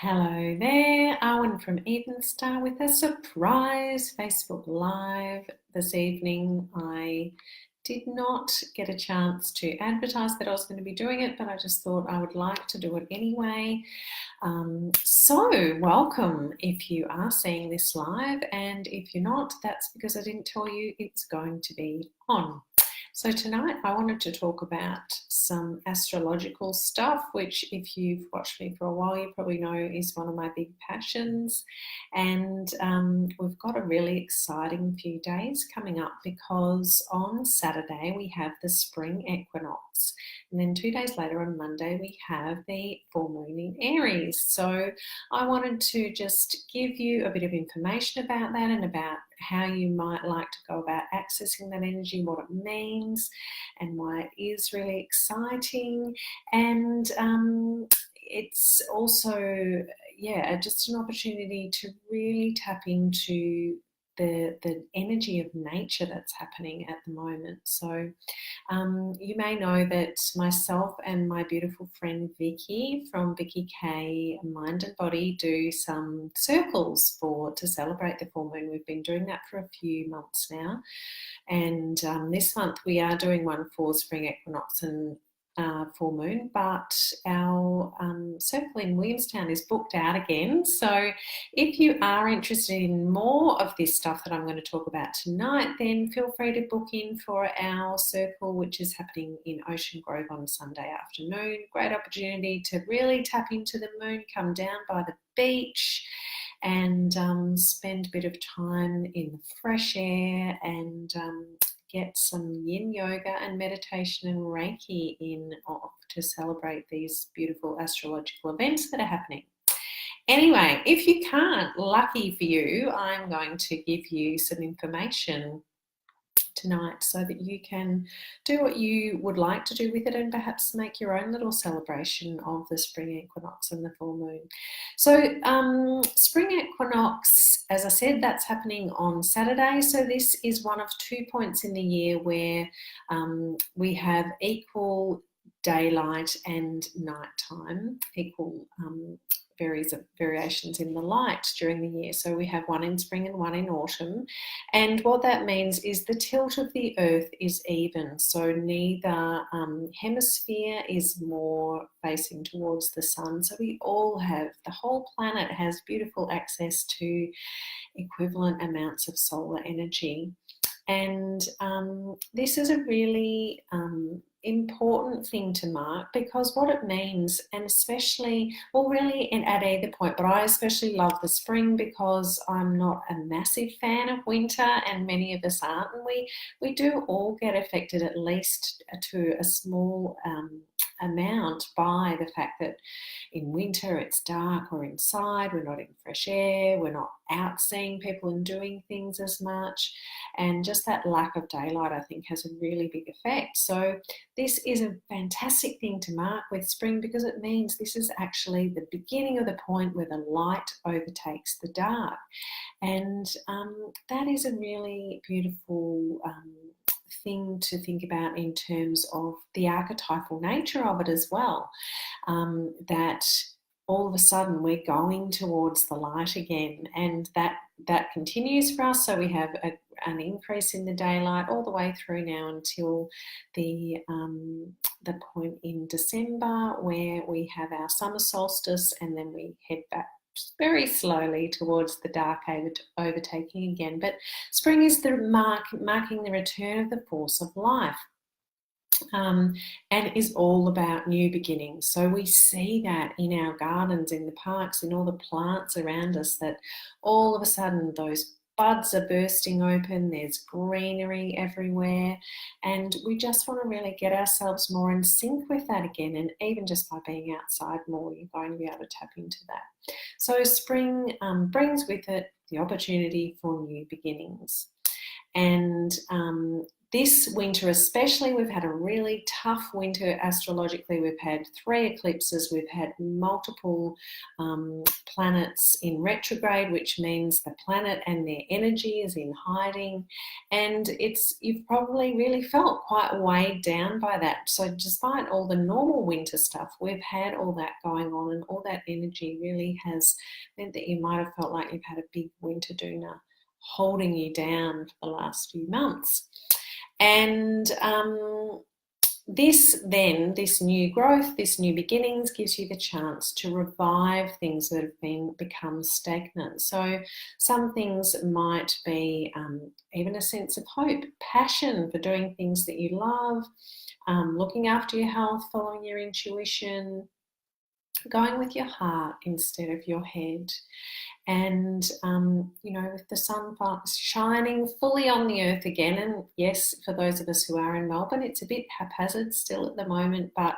Hello there, Arwen from Eden Star with a surprise Facebook Live this evening. I did not get a chance to advertise that I was going to be doing it, but I just thought I would like to do it anyway. So welcome if you are seeing this live, and if you're not, that's because I didn't tell you it's going to be on. So tonight I wanted to talk about some astrological stuff, which if you've watched me for a while, you probably know is one of my big passions. And we've got a really exciting few days coming up because on Saturday we have the spring equinox. And then 2 days later on Monday, we have the full moon in Aries. So I wanted to just give you a bit of information about that and about how you might like to go about accessing that energy, what it means, and why it is really exciting. And it's also, just an opportunity to really tap into the energy of nature that's happening at the moment. So you may know that myself and my beautiful friend Vicky from Vicky K Mind and Body do some circles to celebrate the full moon. We've been doing that for a few months now, and this month we are doing one for spring equinox and full moon, but our circle in Williamstown is booked out again. So if you are interested in more of this stuff that I'm going to talk about tonight, then feel free to book in for our circle, which is happening in Ocean Grove on Sunday afternoon. Great opportunity to really tap into the moon, come down by the beach and spend a bit of time in the fresh air and get some yin yoga and meditation and Reiki in to celebrate these beautiful astrological events that are happening. Anyway, if you can't, lucky for you, I'm going to give you some information tonight so that you can do what you would like to do with it and perhaps make your own little celebration of the spring equinox and the full moon. So spring equinox, as I said, that's happening on Saturday. So this is one of 2 points in the year where we have equal daylight and nighttime, equal variations in the light during the year. So we have one in spring and one in autumn. And what that means is the tilt of the earth is even. So neither hemisphere is more facing towards the sun. So we all have, the whole planet has beautiful access to equivalent amounts of solar energy. And this is a really important thing to mark, because what it means, and especially, well, really at either point, but I especially love the spring because I'm not a massive fan of winter, and many of us aren't, and we do all get affected at least to a small amount by the fact that in winter it's dark, we're inside, we're not in fresh air, we're not out seeing people and doing things as much, and just that lack of daylight I think has a really big effect. So this is a fantastic thing to mark with spring, because it means this is actually the beginning of the point where the light overtakes the dark, and that is a really beautiful thing to think about in terms of the archetypal nature of it as well, that all of a sudden we're going towards the light again, and that continues for us. So we have an increase in the daylight all the way through now until the point in December where we have our summer solstice, and then we head back very slowly towards the dark overtaking again. But spring is the marking the return of the force of life. And is all about new beginnings. So we see that in our gardens, in the parks, in all the plants around us, that all of a sudden those buds are bursting open, there's greenery everywhere, and we just want to really get ourselves more in sync with that again. And even just by being outside more, you're going to be able to tap into that. So spring brings with it the opportunity for new beginnings. And This winter especially, we've had a really tough winter astrologically. We've had 3 eclipses, we've had multiple planets in retrograde, which means the planet and their energy is in hiding, and you've probably really felt quite weighed down by that. So despite all the normal winter stuff, we've had all that going on, and all that energy really has meant that you might have felt like you've had a big winter doona holding you down for the last few months. And this new growth, this new beginnings, gives you the chance to revive things that have become stagnant. So some things might be even a sense of hope, passion for doing things that you love, looking after your health, following your intuition, going with your heart instead of your head. And, with the sun shining fully on the earth again, and yes, for those of us who are in Melbourne, it's a bit haphazard still at the moment, but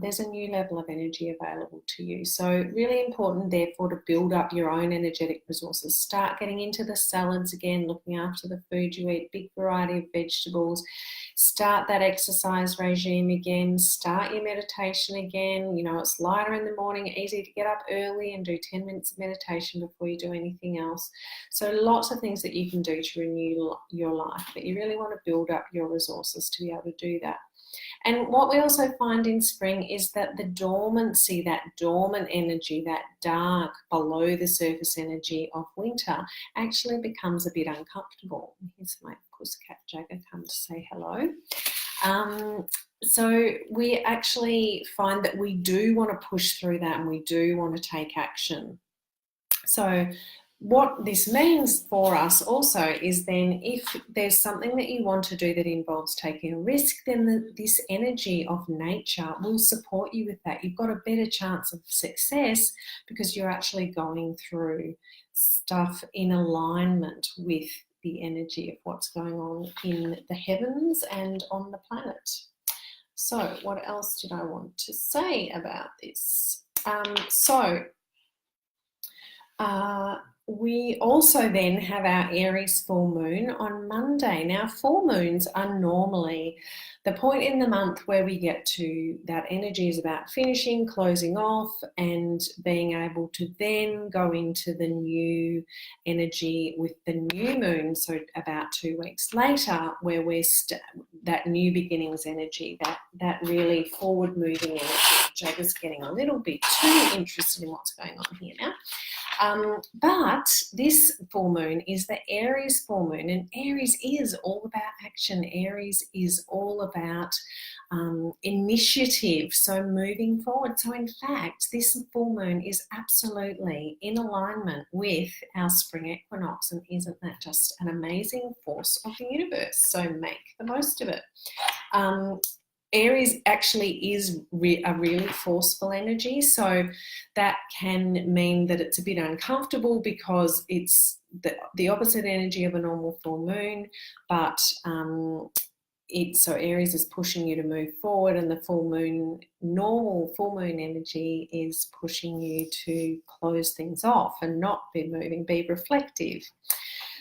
there's a new level of energy available to you. So really important, therefore, to build up your own energetic resources. Start getting into the salads again, looking after the food you eat, big variety of vegetables. Start that exercise regime again. Start your meditation again. It's lighter in the morning, easy to get up early and do 10 minutes of meditation before you do anything else. So lots of things that you can do to renew your life, but you really want to build up your resources to be able to do that. And what we also find in spring is that the dormancy, that dormant energy, that dark below the surface energy of winter actually becomes a bit uncomfortable. Here's my pussycat Jagger come to say hello. So we actually find that we do want to push through that, and we do want to take action. So what this means for us also is then, if there's something that you want to do that involves taking a risk, then this energy of nature will support you with that. You've got a better chance of success because you're actually going through stuff in alignment with the energy of what's going on in the heavens and on the planet. So what else did I want to say about this? We also then have our Aries full moon on Monday. Now, full moons are normally the point in the month where we get to that energy is about finishing, closing off, and being able to then go into the new energy with the new moon. So about 2 weeks later, where we're that new beginnings energy, that really forward moving energy. Jagger's getting a little bit too interested in what's going on here now. But this full moon is the Aries full moon, and Aries is all about action. Aries is all about initiative, so moving forward. So in fact, this full moon is absolutely in alignment with our spring equinox, and isn't that just an amazing force of the universe? So make the most of it. Aries actually is a really forceful energy, so that can mean that it's a bit uncomfortable because it's the opposite energy of a normal full moon, but so Aries is pushing you to move forward, and the normal full moon energy is pushing you to close things off and not be moving, be reflective.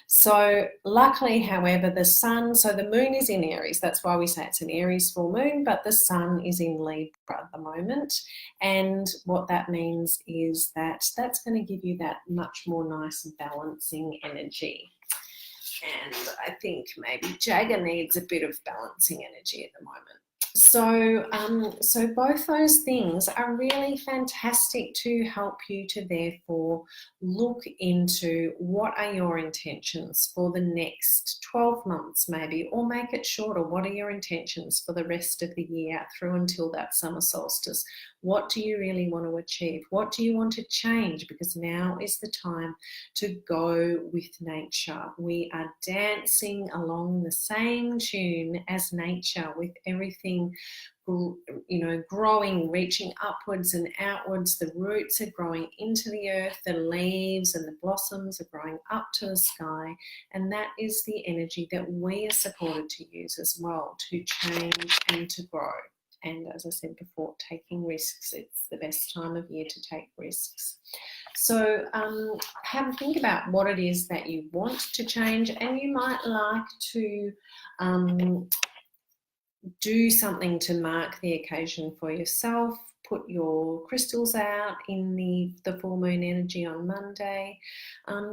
So luckily, however, the moon is in Aries. That's why we say it's an Aries full moon, but the sun is in Libra at the moment. And what that means is that that's going to give you that much more nice balancing energy. And I think maybe Jagger needs a bit of balancing energy at the moment. So both those things are really fantastic to help you to therefore look into what are your intentions for the next 12 months maybe, or make it shorter. What are your intentions for the rest of the year through until that summer solstice? What do you really want to achieve? What do you want to change? Because now is the time to go with nature. We are dancing along the same tune as nature, with everything, growing, reaching upwards and outwards. The roots are growing into the earth, the leaves and the blossoms are growing up to the sky, and that is the energy that we are supported to use as well to change and to grow. And as I said before, taking risks. It's the best time of year to take risks. So have a think about what it is that you want to change, and you might like to do something to mark the occasion for yourself. Put your crystals out in the full moon energy on Monday.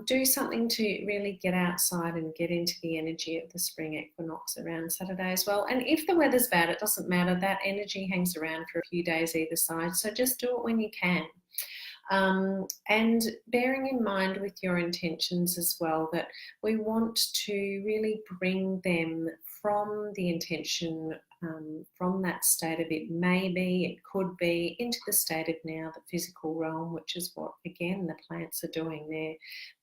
Do something to really get outside and get into the energy of the spring equinox around Saturday as well. And if the weather's bad, it doesn't matter. That energy hangs around for a few days either side. So just do it when you can. And bearing in mind with your intentions as well that we want to really bring them from the intention, from that state of it may be, it could be, into the state of now, the physical realm, which is what, again, the plants are doing there.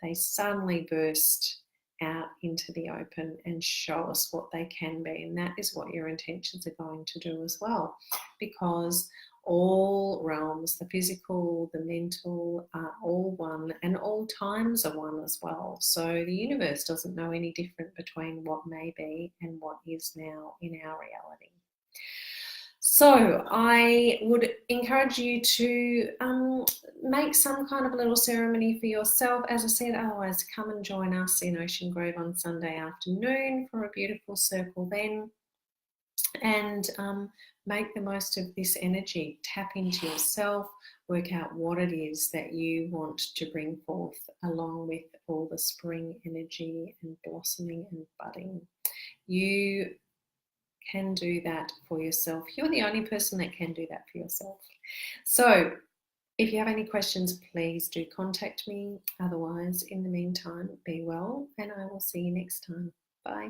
They suddenly burst out into the open and show us what they can be. And that is what your intentions are going to do as well, because all realms, the physical, the mental, are all one, and all times are one as well. So the universe doesn't know any different between what may be and what is now in our reality. So I would encourage you to make some kind of a little ceremony for yourself. As I said, otherwise come and join us in Ocean Grove on Sunday afternoon for a beautiful circle then. And make the most of this energy. Tap into yourself, work out what it is that you want to bring forth along with all the spring energy and blossoming and budding. You can do that for yourself. You're the only person that can do that for yourself. So if you have any questions, please do contact me. Otherwise, in the meantime, be well, and I will see you next time. Bye.